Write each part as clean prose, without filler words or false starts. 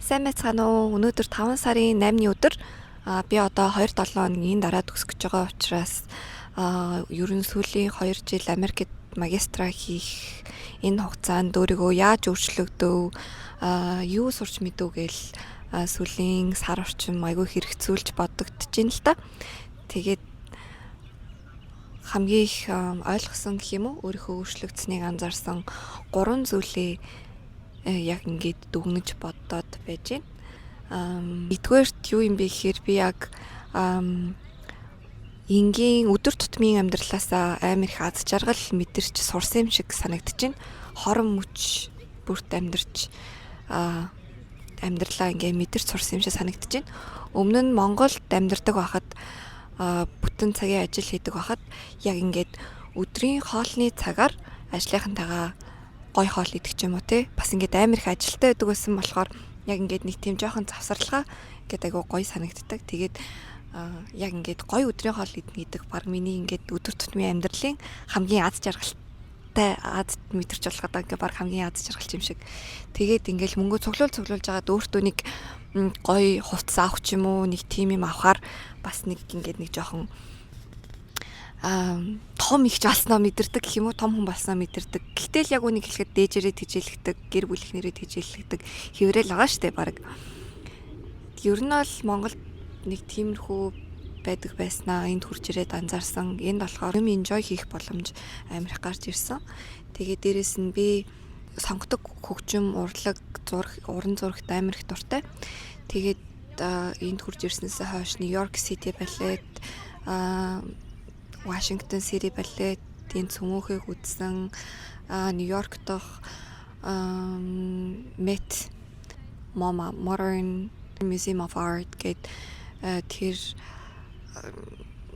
Сайн байцгаана уу? Өнөөдөр 5 сарын 8-ны өдөр би одоо 2-7 хоногийн дараа төгсөх гэж байгаа учраас ер нь сүүлийн 2 жил Америкт магистра хийх энэ хугацаанд өөрийгөө яаж өөрчлөгдөв, юу сурч мэдв гээл сүүлийн сар орчим айгүй хэрэгцүүлж бодогдож байна л та. Тэгээд хамгийн их ойлгосон гэх юм уу, өөрийнхөө өөрчлөгдсөнийг анзаарсан 3 зүйлээ яг ингээд дүгнэж боддоод байж байна. Эдгээрт юу юм бэ гэхээр би яг энгийн өдөр тутмын амьдралаасаа амар их аз жаргал мэдэрч сурсан юм шиг санагдаж байна. Хорон мөч бүрт амьдрч амьдралаа ингээ мэдэрч сурсан юм шиг санагдаж байна. Өмнө нь Монголд амьдардаг байхад бүтэн цагийн ажил хийдэг байхад яг ингээд өдрийн хоолны цагаар ажлынхантайгаа гой хоол идэх ч юм уу те бас ингээд амар их ажилтаа байдаг байсан болохоор яг ингээд нэг тийм жоохон завсарлага ингээд айгу гой санагддаг. Тэгээд яг ингээд гой өдрийн хоол идэх гэдэг баг миний ингээд өдөр тутмын амьдралын хамгийн аз жаргалтай аз мэдэрч болгоод ингээд баг хамгийн аз жаргал юм шиг. Тэгээд ингээд мөнгө цуглуулж жагаад өөртөө нэг гой хувцас авах ч юм уу нэг тим юм авахаар бас нэг ингээд нэг жоохон том ихч болсноо мэдэрдэг гэх юм уу, том хүн болсноо мэдэрдэг. Гэтэл яг үнийг хэлэхэд дээжээрээ тижээлэгдэг, гэр бүлийнхнэрээ тижээлэгдэг хэврээл байгаа штэ баг. Ер нь бол Монголд нэг тиймэрхүү байдаг байснаа энд хурж ирээд анзаарсан. Энд болохоор юм enjoy хийх боломж амар их гарч ирсэн. Тэгээд дээрэс нь би сонгодог хөгжим, урлаг, уран зурагт амар их дуртай. Тэгээд энд хурж ирснээс хойш Нью-Йорк Сити балет, Washington City балетын цөмөөхийг үзсэн, Нью-Йорк дахь Met MoMA Modern Museum of Art гэд тэр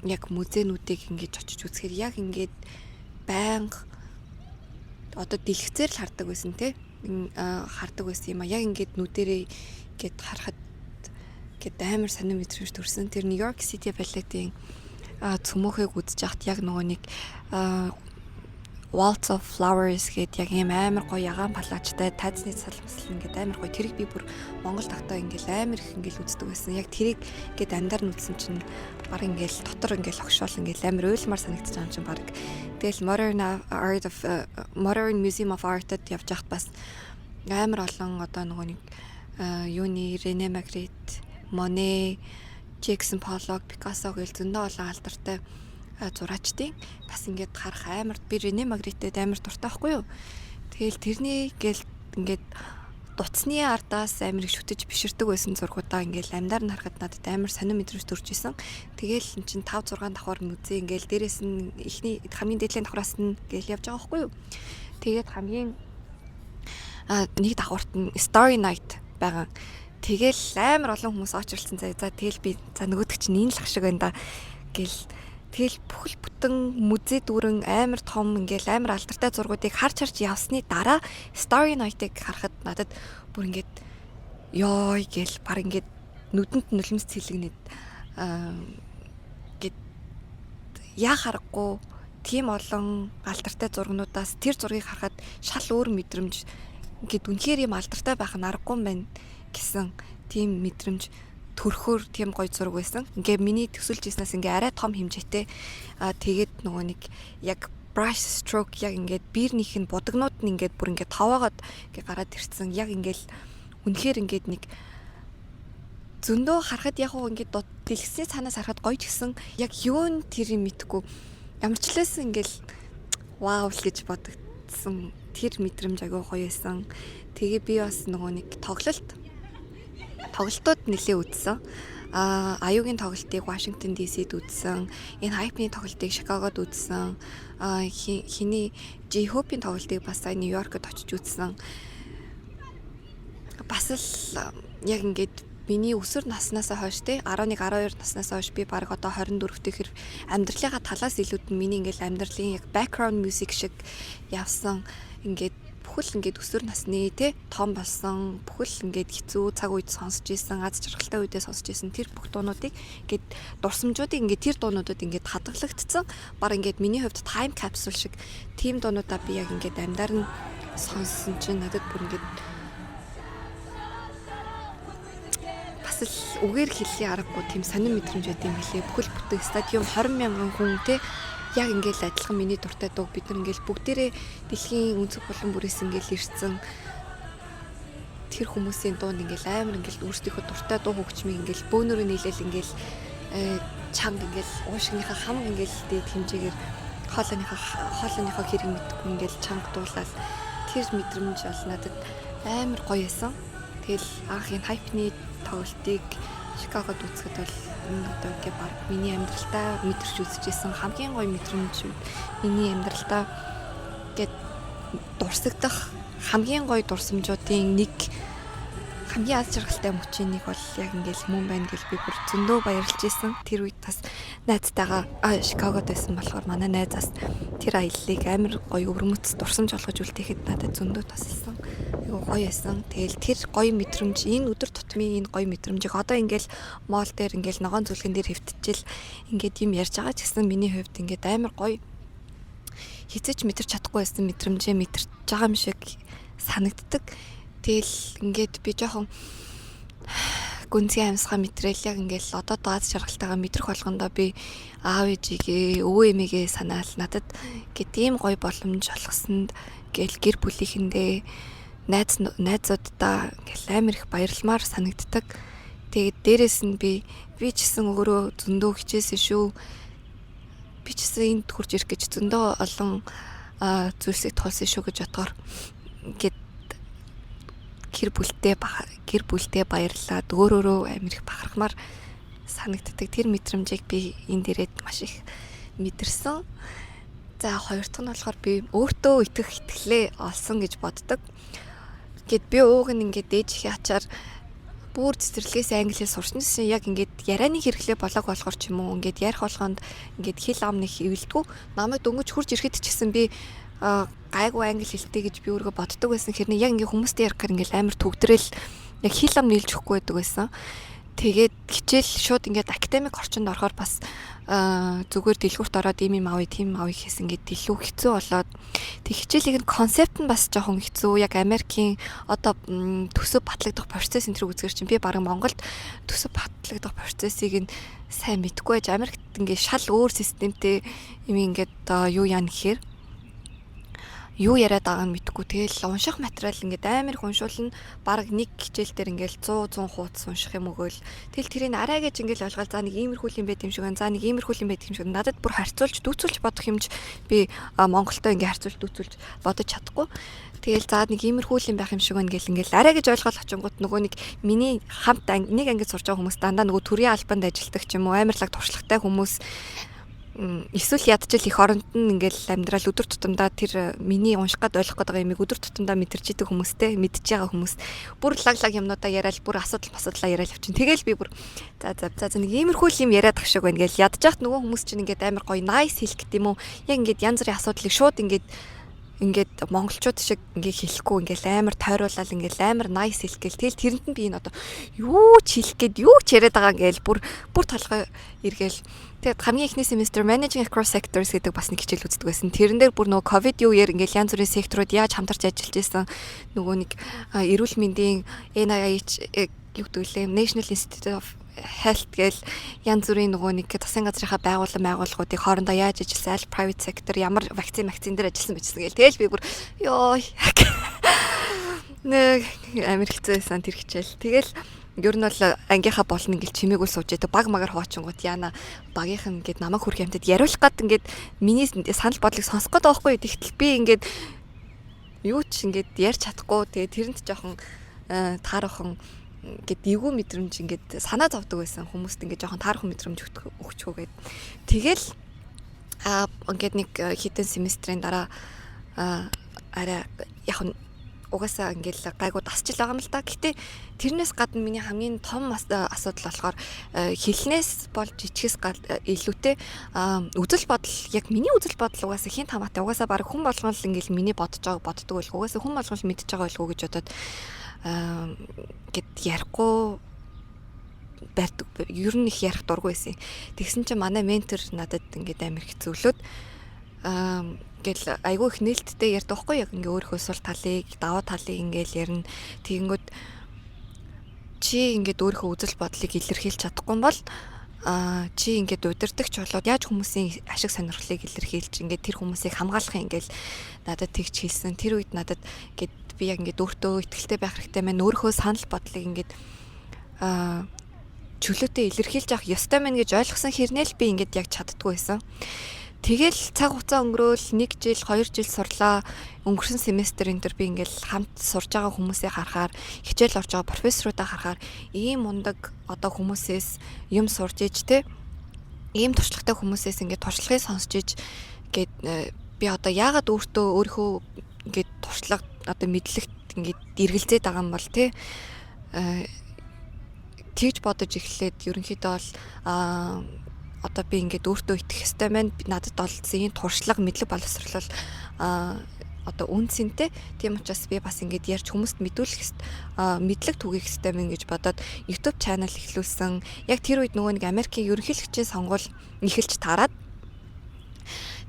яг музейнүүдийг ингэж очиж үзэхээр яг ингээд байнга одоо дэлгэцээр л хардаг байсан те хардаг байсан юм а яг ингээд нүдэрээ ингээд харахад ингээд амар сонир мэдрэмж төрсөн. Тэр Нью-Йорк City балетын цөмөөхийг үзэж яхад яг нөгөө нэг Waltz of Flowers гэд яг юм амар гоё ягаан палаачтай тайзны салмасл ингээд амар гоё тэрийг би бүр Монгол тахтаа ингээд амар их ингээд үздэг байсан. Яг тэрийг ингээд амдаар нь үзсэн чинь баг ингээд дотор ингээд огшоол ингээд амар уйлмар санагдаж байгаа юм чинь баг. Тэгэл Modern Museum of Art-д явж хахад бас амар олон одоо нөгөө нэг юуны René Magritte, Monet, Jackson Pollock, Picasso гэл зөндөө олон алдартай зураачдын бас ингээд харах амар би René Magritte-д амар дуртай байхгүй юу. Тэгэл тэрний гэл ингээд дуцны ардаас амар их шүтэж биширдэг байсан зургуудаа ингээд амдаар нь харахад надад амар сонир мэдрэмж төрж исэн. Тэгэл эн чин 5 6 давхар музей ингээд дээрэс нь эхний хамгийн дээдлийн давхраас нь гээл явж байгаа байхгүй юу. Тэгээд хамгийн нэг давхарт нь Story Night байгаа. Тэгэл амар олон хүмүүс очрлцсан. За тэгэл би за нөгөөдөг чинь энэ л ах шиг байна да гэл тэгэл бүхэл бүтэн музей дүүрэн амар том ингээл амар алдартай зургуудыг харж явсны дараа Story Night-ыг харахад надад бүр ингээд ёо гэл баг ингээд нүдэнд нулимс цэлэгнээд гэд яа харахгүй тийм олон алдартай зургнуудаас тэр зургийг харахад шал өөр мэдрэмж ингээд үнэхээр юм алдартай байх нь аргагүй юм байна гэсэн тийм мэдрэмж төрхөөр тийм гоё зураг байсан. Ингээ миний төсөлж ийснээс ингээ арай том хэмжээтэй тэгээд нөгөө нэг яг brush stroke яг ингээд биернийх нь будагнууд нь ингээд бүр ингээ товоогоод ингээ гараад ирсэн. Яг ингээл үнэхээр ингээд нэг зөндөө харахад яг уу ингээд дэлгэсний цаанаас харахад гоё ч гэсэн яг юу н тэрийг мэдхгүй ямар ч лээсэн ингээл вау л гэж бодогдсон. Тэр мэдрэмж агай гоё байсан. Тэгээ би бас нөгөө нэг тоглолтууд нэлээ үзсэн. Аюугийн тоглолтыг Washington DC-д үзсэн. Энэ Hype-ийн тоглолтыг Chicago-д үзсэн. Хиний J-Hope-ийн тоглолтыг бас Нью-Йоркд очиж үзсэн. Бас л яг ингээд миний өсвөр наснаасаа хойш те 11 12 наснаас хойш би баг одоо 24 дэх амьдралынхаа талаас илүүд нь миний ингээд амьдралын яг background music шиг явсан ингээд бүхэл ингээд өсвөр насны те том болсон бүхэл ингээд хэцүү цаг үед сонсож исэн аз жаргалтай үедээ сонсож исэн тэр бүх дуунуудыг ингээд дурсамжуудыг ингээд тэр дуунуудад ингээд хадгалагдсан баг ингээд миний хувьд time capsule шиг тийм дуунуудаа би яг ингээд амьдаар нь сонссон чинь надад бүр ингээд бас л үгээр хэлхий аргагүй тийм сонир мэдрэмж байт юм билээ. Бүхэл бүтэн стадиум 20,000 хүн те яг ингээл адилхан миний дуртай дуу бид нар ингээл бүгдээрээ дэлхийн өнцөг болон бүрээс ингээл ирсэн тэр хүмүүсийн дуунд ингээл амар ингээл өөрсдийнхөө дуртай дуу хөгжмийг ингээл бөөнөрөө нийлээл ингээл чанга ингээл уушгийнхаа хамаг ингээл дээд хэмжээгээр хоолойныхоо хэрэг мэдгүй ингээл чанга дуулаад тэр мэдрэмж бол надад амар гоё байсан. Тэгэл анх энэ хайпны тоглолтыг Чикагод үзэхэд бол энэ одоо ингээ баг миний амьдралтаа мэдэрч үзчихсэн хамгийн гоё мэдрэмж миний амьдралтаа ингээд дурсагдах хамгийн гоё дурсамжуудын нэг хамгийн аз жаргалтай мөчийн нэг бол яг ингээл мөн байна гэж би бүр зөндөө баярлж исэн. Тэр үед бас найзтайгаа Чикагод байсан болохоор манай найзаас тэр аяллыг амар гоё өвөрмөц дурсамж болгож үлдээхэд надад зөндөө тусалсан. Айгу гоё байсан. Тэгэл тэр гоё мэдрэмж энэ өдөр тутмын энэ гоё мэдрэмжийг одоо ингээл моол дээр ингээл ногоон зүлгэн дээр хэвтчихэл ингээд юм ярьж байгаа ч гэсэн миний хувьд ингээд амар гоё хизээч мэдэрч чадахгүй байсан мэдрэмжээ мэдэрч байгаа юм шиг санагддаг. Тэгэл ингээд би жоохон гүнзгий амьсгаа мэдрэл яг ингээл одоо даад жаргалтайгаа мэдрэх болгондоо би аав ээжигээ өвөө эмээгээ санаал надад ингээд ийм гоё боломж олгосонд гээл гэр бүлийнхэндээ найзуудаа ингээл амар их баярламаар санагддаг. Тэгээд дээрэс нь би ч гэсэн өөрөө зөндөө хичээсэн шүү. Би ч гэсэн энд хурж ирэх гэж зөндөө олон зүйлсийг тулсан шүү гэж бодгоор ингээд гэр бүлдээ баярлаад өөрөөрөө амар их бахархмаар санагддаг. Тэр мэдрэмжийг би энэ дээрээ маш их мэдэрсэн. За хоёр дахь нь болохоор би өөртөө итгэх итгэлээ олсон гэж боддог. Гэт би ууг нь ингээд дээж их ачаар бүр цэцэрлэгээс англи хэл сурчсан яг ингээд ярианы хэрэглээ болоог болохоор ч юм уу ингээд ярих болгонд ингээд хэл ам нэг эвэлдэггүй намайг дөнгөж хурж ирэхэд ч гэсэн би гайгүй англи хэлтэй гэж би өөрөө боддог байсан. Хэрнээ яг ингээ хүмүүстэй ярих гэхээр ингээл амар төгдрэл яг хэл ам нийлж өгөхгүй байдаг байсан. Тэгээд хичээл шууд ингээд академик орчинд орохоор бас зүгээр дэлгүүрт ороод ийм авъя тийм авъя гэхээс ингээд илүү хэцүү болоод тэг хичээлийг нь концепт нь бас жоохон хэцүү. Яг Америкийн одоо төсөв батлагдах процесс энэ төр үзгэр чинь би бараг Монголд төсөв батлагдах процессыг нь сайн мэдгүй байж Америкт ингээд шал өөр системтэй юм ингээд юу яана гэхээр юу яриад байгааг нь мэдгүй. Тэгэл унших материал ингээд амар их уншуулна. Бараг нэг хичээл дээр ингээд 100 хуудас унших юм өгөөл. Тэгэл тэрийг арай гэж ингээд ойлгоод за нэг иймэрхүү юм байт юм шиг байна. За нэг иймэрхүү юм байт юм шиг. Надад бүр харьцуулж дүүцүүлж бодох юмч би Монголтой ингээд харьцуулж дүүцүүлж бодож чадахгүй. Тэгэл за нэг иймэрхүү юм байх юм шиг байна гэл ингээд арай гэж ойлгоод очингууд нөгөө нэг миний хамт нэг ангид сурж байгаа хүмүүс дандаа нөгөө төрийн албанд ажилладаг ч юм уу амарлаг туршлагатай хүмүүс эсвэл ядчил их оронд нь ингээл амьдрал өдөр тутамдаа тэр миний унших гад ойлгох гэдэг юмыг өдөр тутамдаа мэдэрч идэг хүмүүстэй мэдж байгаа хүмүүс бүр лаг юмнуудаа яриад бүр асуудал яриад явчихин. Тэгэл би бүр за нэг иймэрхүү юм яриад ах шиг байна гэж ядж яхад нөгөө хүмүүс чинь ингээд амар гоё nice хэлэх гэдэг юм уу. Яг ингээд янз бүрийн асуудлыг шууд ингээд монголчууд шиг ингээ хэлэхгүй ингээл амар тойруулаад ингээл амар nice хэлэх гээл тэгэл тэрэнд нь би энэ одоо юу ч хэлэх гээд юу ч яриад байгаа гээл бүр толгой эргээл тэгээд хамгийн ихний семестр managing across sectors гэдэг бас нэг хичээл үздэг байсан. Тэрэн дээр бүр нөгөө ковид үеэр ингээл янз бүрийн секторууд яаж хамтарч ажиллаж байсан нөгөө нэг эрүүл мэндийн NIH юу гэдэг лээ National Institute of Health гээл янз бүрийн нөгөө нэг засгийн газрынхаа байгууллагуудыг хоорондоо яаж ажилласан, аль private sector ямар вакцин дээр ажилласан гээл. Тэгэл би бүр ёо нэг амар хэцүүсэн тэр хичээл. Тэгэл ер нь бол ангийнхаа болно ингээл чимээгүй сууж байдаг баг магаар хуучингууд яана багийнх нь ингээд намайг хүрх юмтад яриулах гад ингээд миний санал бодлыг сонсох гээд байгаа байхгүй. Тэгтэл би ингээд юу ч ингээд ярьж чадахгүй. Тэгээ тэрэнд жоохон таарахын ингээд эвгүй мэдрэмж ингээд санаа зовдөг байсан. Хүмүүст ингээд жоохон таарах мэдрэмж өгчгөөгээд тэгэл ингээд нэг хэдэн семестрийн дараа арай яг угаасаа ингээл гайгүй дасчил байгаа юм л да. Гэтэ тэрнээс гадна миний хамгийн том асуудал болохоор хэлнээс болж ичгээс илүүтэй үзэл бодол яг миний үзэл бодол угаасаа хин хамаатай угаасаа баг хүн болгон л ингээл миний боддог байлгүй угаасаа хүн болгон л мэдж байгаа байлгүй гэж бодоод гэд ярихгүй барьдаг. Ер нь их ярих дургүй байсан. Тэгсэн чинь манай ментор надад ингээд амар хэцүүлээд гэл айгүй их нээлттэй ярьдаг байхгүй яг ингээ өөрийнхөө сул талыг даваа талыг ингээл ярина. Тэгэнгүүт чи ингээд өөрийнхөө үзэл бодлыг илэрхийлж чадахгүй бол чи ингээд удирдахч болоод яаж хүмүүсийн ашиг сонирхлыг илэрхийлж ингээд тэр хүмүүсийг хамгаалах юм ингээл надад тэгж хэлсэн. Тэр үед надад ингээд би яг ингээд өөртөө ихтэй байх хэрэгтэй маань өөрийнхөө санал бодлыг ингээд чөлөөтэй илэрхийлж авах ёстой мэн гэж ойлгосон хэрнээл би ингээд яг чаддгүй байсан. Тэгэл цаг хугацаа өнгөрөөл 1 жил 2 жил сурлаа. Өнгөрсөн семестр энэ төр би ингээл хамт сурж байгаа хүмүүсээ харахаар хичээл орж байгаа профессорудаа харахаар ийм мундаг одоо хүмүүсээс юм сурж иж те ийм туршлагатай хүмүүсээс ингээд туршлагыг сонсч иж гээд би одоо яагаад өөрийнхөө ингээд туршлага одоо мэдлэгт ингээд эргэлзээд байгаа юм бол те тэгж бодож эхлээд ерөнхийдөө бол одоо би ингээд өөртөө итгэх ёстой маань надад олдсон энэ туршлага мэдлэг боловсрол одоо үнцэнтэй. Тийм учраас би бас ингээд ярьж хүмүүст мэдүүлэх мэдлэг түгээх ёстой мэн гэж бодоод YouTube channel эхлүүлсэн. Яг тэр үед нөгөө нэг Америкийн ерөнхийлөгчийн сонгуул эхэлж таарад.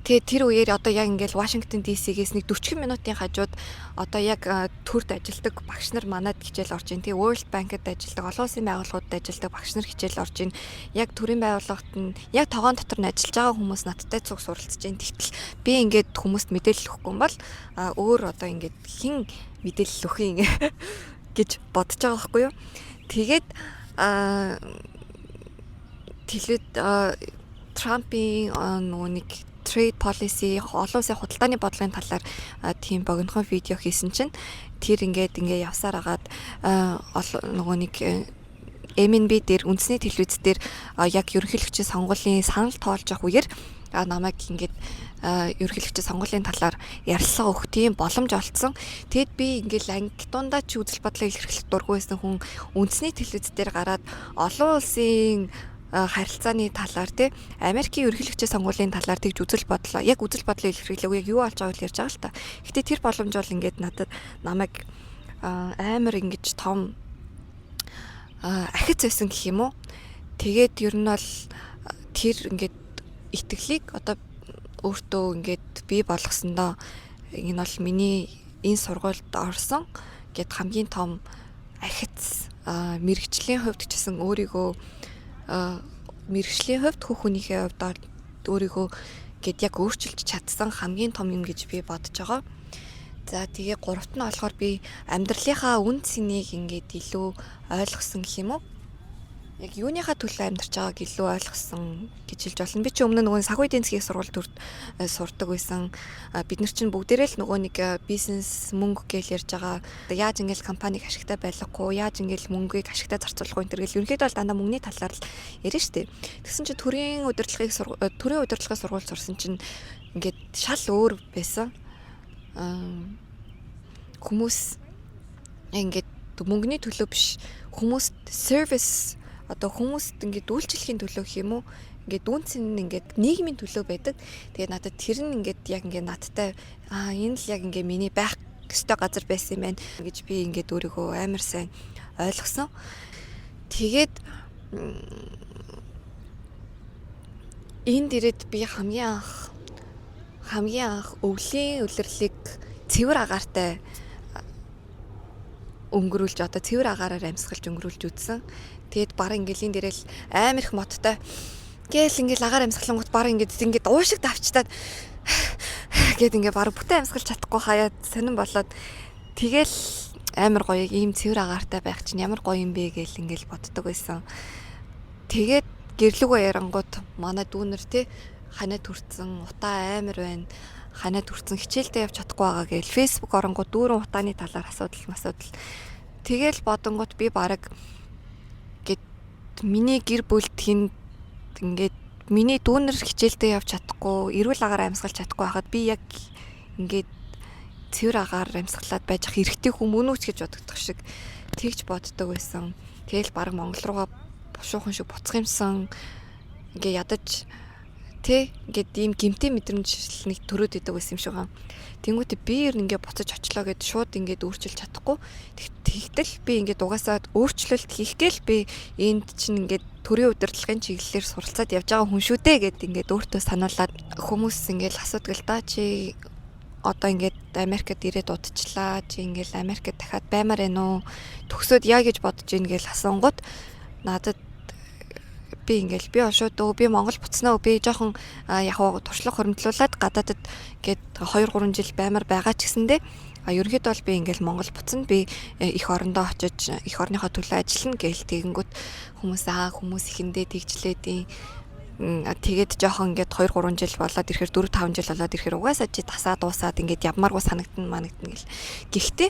Тэгээ тэр үеэр одоо яг ингээд Вашингтон DC-гээс нэг 40 минутын хажууд одоо яг төрд ажилдаг багш нар манад хичээл орж ийн. Тэгээ World Bank-д ажилдаг, олон улсын байгууллагуудад ажилдаг багш нар хичээл орж ийн. Яг төрийн байгууллагт нь яг тогоон дотор нь ажиллаж байгаа хүмүүс надтай цуг суралцж ийн. Тэгтэл би ингээд хүмүүст мэдээлэл өгөхгүй юм бол өөр одоо ингээд хэн мэдээлэл өгөх юм гэж бодож байгаа байхгүй юу. Тэгээд тэлээд Трампийн нөгөө нэг trade policy олон улсын худалдааны бодлогын талаар тийм богинохон видео хийсэн чинь тэр ингээд явсаар агаад нөгөө нэг MNB дээр үндэсний телевиз дээр яг ерөнхийлөгчийн сонгуулийн санал тоолж авах үеэр намайг ингээд ерөнхийлөгчийн сонгуулийн талаар ярилцлага өгөх тийм боломж олцсон. Тэгэд би ингээл анги дундаа ч үзэл бодлыг илэрхийлэх дургүй байсан хүн үндэсний телевиз дээр гараад олон улсын харилцааны талаар тий Америкийн ерөнхийлөгчийн сонгуулийн талаар тэгж үзэл бодлоо. Яг үзэл бодлыг илэрхийлэв яг юу болж байгааг л ярьж байгаа л та. Гэтэ тэр боломж бол ингээд надад намайг амар ингэж том ахиц байсан гэх юм уу. Тэгээд ер нь бол тэр ингээд итгэлийг одоо өөртөө ингээд бий болгосондоо энэ бол миний энэ сургуульд орсон гэд хамгийн том ахиц мэрэгжлийн хувьд ч гэсэн өөрийгөө мэрэгжлийн хувьд хүүхнийхээ хувьд өөрийгөө гээд яг өөрчилж чадсан хамгийн том юм гэж би бодож байгаа. За тэгээ гуравт нь болохоор би амьдралынхаа үн цэнийг ингээд илүү ойлгосон гэх юм уу? Яг юуныхаа төлөө амьдарч байгааг илүү ойлгосон гэж хэлж болно. Би чи өмнө нөгөө сагвын эдийн засгийн сургуульд сурдаг байсан. Бид нар чинь бүгдээрээ л нөгөө нэг бизнес мөнгө гэж ярьж байгаа. Яаж ингээл компаниг ашигтай байлгахгүй, яаж ингээл мөнгийг ашигтай зарцуулах вэ гэх ерөнхийдөө бол дандаа мөнгөний талаар л ярина шүү дээ. Тэгсэн чинь төрийн удирдлагын сургууль сурсан чинь ингээд шал өөр байсан. Хүмүүс ингээд мөнгөний төлөө биш, хүмүүст сервис одоо хүмүүст ингээд үйлчлэхийн төлөө гэх юм уу ингээд үнцэн нь ингээд нийгмийн төлөө байдаг. Тэгээд надад тэр нь ингээд яг ингээд надтай энэ л яг ингээд миний байх ёстой газар байсан юм байна гэж би ингээд өөрийгөө амар сайн ойлгосон. Тэгээд энд ирээд би хамгийн анх өвлийн улирлыг цэвэр агаартай өнгөрүүлж одоо цэвэр агаараар амьсгалж өнгөрүүлж үзсэн. Тэгэд баг ингээл энэ дээрэл амар их моттой гээл ингээл агаар амьсгалангууд баг ингээд уушиг давчтаад гээд ингээ баг бүтэн амьсгалж чадахгүй хаяад сонирн болоод тэгэл амар гоё ийм цэвэр агаартай байх чинь ямар гоё юм бэ гээл ингээл боддог байсан. Тэгээд гэрлүүгөө ярангууд манай дүүнер те ханаад хүрцэн утаа амар байна. Ханаад хүрцэн хичээлдээ явж чадахгүй байгаа гээл фэйсбુક оронгууд дүүрэн утааны талаар асуудал. Тэгэл бодонгууд би баг миний гэр бүлд ингээд миний дүүнер хичээлдээ явж чадахгүй, эрүүл агаар амьсгалж чадахгүй байхад би яг ингээд цэвэр агаар амьсгалаад байж ах эрэгтэй хүмүүнүүч гэж боддог шиг тэгж боддог байсан. Тэгэл баг Монгол руугаа бушуухан шиг буцах юмсан ингээ ядаж ингээд ийм гимтэй мэдрэмж нэг төрөөд идэг байсан юм шиг байгаа. Тэнгүүтээ би ер нь ингээ буцаж очлоо гэд шууд ингээд өөрчилж чадахгүй. Тэгтэл би ингээд угаасаа өөрчлөлт хийхгээл би энд чинь ингээд төрийн удирдлагын чиглэлээр суралцаад явж байгаа хүн шүү дээ гэд ингээд өөртөө сануулад хүмүүс ингээд асуудаг л да чи одоо ингээд Америкт ирээд удчихлаа. Чи ингээд Америкт дахиад баймаар байна уу? Төгсөөд яа гэж бодож ийн гэж асуунгууд надад би ингээл би шууд би Монгол буцснаа би жоохон яг туршлага хөрөмтлүүлээд гадаадд гээд 2 3 жил баймар байгаа ч гэсэндээ ерөнхийдөө бол би ингээл Монгол буцна би их орондоо очиж их орныхоо төлөө ажиллана гээл тэгэнгүүт хүмүүс ихэндээ тэгжлээдیں۔ Тэгээд жоохон ингээд 2 3 жил болоод ирэхээр 4 5 жил болоод ирэхээр угаасаа чи тасаа дуусаад ингээд явмааргүй санагдана гэл. Гэхдээ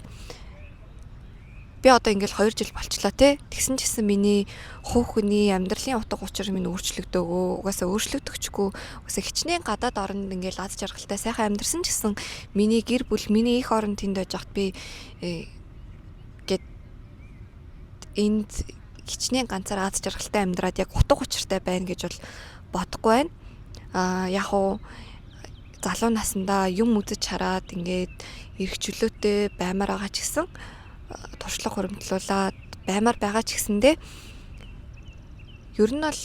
би одоо ингээл 2 жил болчлоо те. Тэгсэн ч гэсэн миний хувь хүний амьдралын утга учир минь өөрчлөгдөөгүй. Угаасаа өөрчлөгдөгчгүй. Угаасаа хичнээн гадаад оронд ингээл аз жаргалтай сайхан амьдэрсэн ч гэсэн миний гэр бүл, миний их орон тэнд байж хат би гээд энд хичнээн ганцаар аз жаргалтай амьдраад яг утга учиртай байна гэж бол бодохгүй байна. Яг уу залуу наснда юм үзэж хараад ингээд эрх чөлөөтэй баймаар байгаа ч гэсэн туршлага хөрөмтлүүлээд баймаар байгаа ч гэсэндээ ер нь бол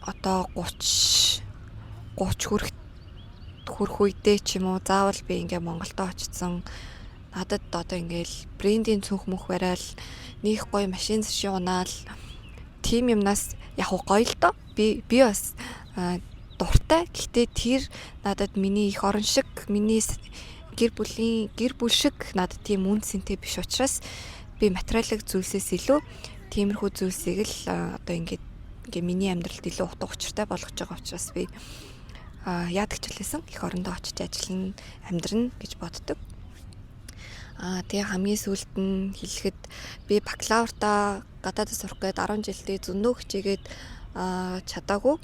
одоо 30 хүрэх үедээ ч юм уу заавал би ингээ Монголдо очсон. Надад одоо ингээл брендийн цүнх мөх барайл нөх гоё машин зэшин унаал тим юмнаас яг гоё л доо. Би бас дуртай. Гэхдээ тэр надад миний их орон шиг миний гэр бүл шиг надад тийм үнцэнтэй биш учраас би материалын зүйлсээс илүү тиймэрхүү зүйлсийг л одоо ингээ миний амьдралд илүү утга учиртай болгож байгаа учраас би яадаг ч хэлсэн их орондоо очиж ажиллана, амьдрна гэж боддог. Тэгээ хамгийн сүүлд нь хэлэхэд би бакалавртаа гадаадд сурах гээд 10 жилдээ зөндөө хичээгээд чадаагүй.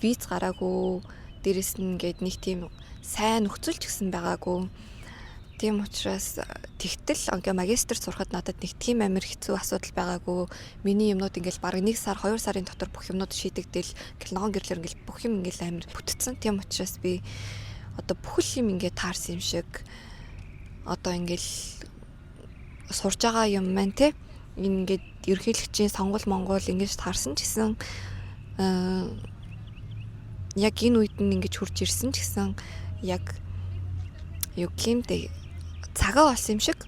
Виз гараагүй. Дээрэс нь ингээд нэг тийм сайн нөхцөл ч гэсэн байгаагүй. Тийм учраас тэгтэл ингээ магистр сурахад надад нэг тийм амар хэцүү асуудал байгаагүй. Миний юмнууд ингээл бараг 1 сар 2 сарын дотор бүх юмнууд шийдэгдэл ингээл ногоон гэрлэр ингээл бүх юм ингээл амар бүтцсэн. Тийм учраас би одоо бүхэл юм ингээ таарсан юм шиг одоо ингээл сурж байгаа юм маань те ингээд ерөнхийлөгчийн сонгол Монгол ингэж таарсан ч гэсэн яг энэ үед нь ингэж хурж ирсэн ч гэсэн яг юу гэмтэй цагаа болсон юм шиг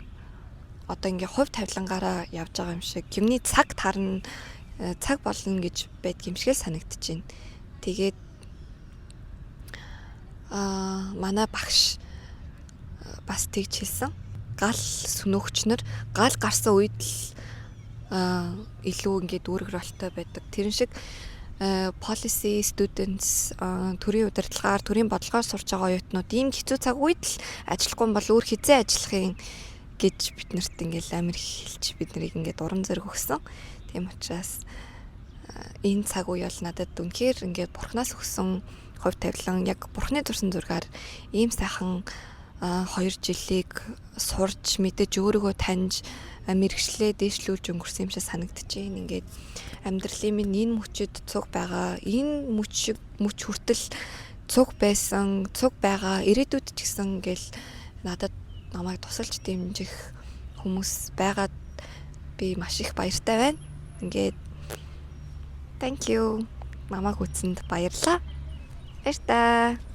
одоо ингээ хувь тавилангаараа явж байгаа юм шиг юмны цаг тарна цаг болно гэж байдг юм шиг л санагдаж байна. Тэгээд манай багш бас тэгж хэлсэн. Гал сүнөөгчнөр гал гарсан үед л илүү ингээд үүрэг ролтой байдаг. Тэрэн шиг policy students төрийн удирдлагаар төрийн бодлогоор сурж байгаа оюутнууд ийм хэцүү цаг үед л ажиллахгүй бол өөр хизээ ажиллахын гэж биднэрт ингээл амар хэлж бид нарыг ингээд уран зориг өгсөн. Тийм учраас энэ цаг үе бол надад үнэхээр ингээд бурхнаас өгсөн хувь тавилан яг бурхны зурсан зургаар ийм сайхан 2 жилийг сурж мэдэж өөрийгөө таньж мэрэгчлээ дээшлүүлж өнгөрсөн юм шиг санагдаж байна. Ингээд амьдралын минь энэ мөчөд цуг байгаа. Энэ мөч хүртэл цуг байсан, цуг байгаа. Ирээдүйд ч гэсэн ингээл надад намайг тусалж дэмжих хүмүүс байгаад би маш их баяртай байна. Ингээд thank you. Намайг үзсэнд баярлалаа. Баяртай.